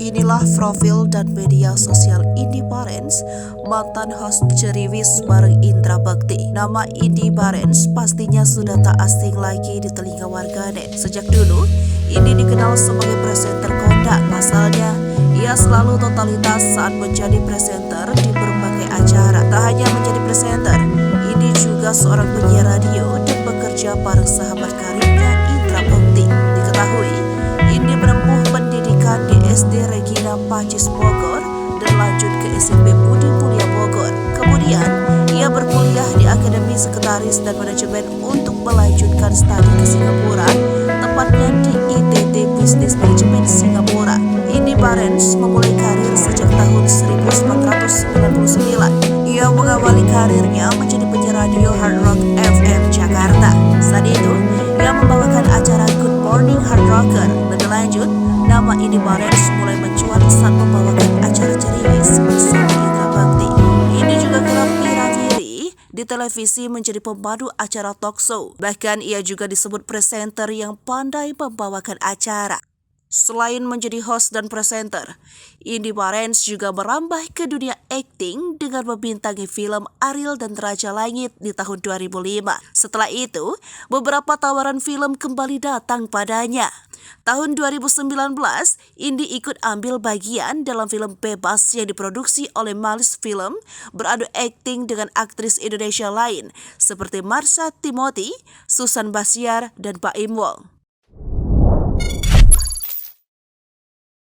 Inilah profil dan media sosial Indy Barens, mantan host Ceriwis bareng Indra Bekti. Nama Indy Barens pastinya sudah tak asing lagi di telinga warganet. Sejak dulu, Indy dikenal sebagai presenter kondang. Pasalnya, ia selalu totalitas saat menjadi presenter di berbagai acara. Tak hanya menjadi presenter, Indy juga seorang penyiar radio dan bekerja bareng sahabat karibnya Indra Bekti. Diketahui, Indy menempuh pendidikan di SD Regina Pacis Bogor dan lanjut ke SMP Budi Mulia Bogor. Kemudian, ia berkuliah di Akademi Sekretaris dan Manajemen untuk melanjutkan studi ke Singapura, tepatnya di ITT Business Management Singapura. Indy Barens memulai karir sejak tahun 1999. Ia mengawali karirnya menjadi penyiar radio Hard Rock FM Jakarta. Saat itu, ia membawakan acara Good Morning Hard Rocker. Lebih lanjut, nama Indy Barens mulai mencuat saat membawakan acara Ceriwis bersama Indra Bekti. Indy juga kerap diri di televisi menjadi pemandu acara talk show. Bahkan ia juga disebut presenter yang pandai membawakan acara. Selain menjadi host dan presenter, Indy Barens juga merambah ke dunia akting dengan membintangi film Ariel dan Raja Langit di tahun 2005. Setelah itu, beberapa tawaran film kembali datang padanya. Tahun 2019, Indy ikut ambil bagian dalam film Bebas yang diproduksi oleh Malis Film, beradu akting dengan aktris Indonesia lain seperti Marsha Timothy, Susan Basiar, dan Baim Wong.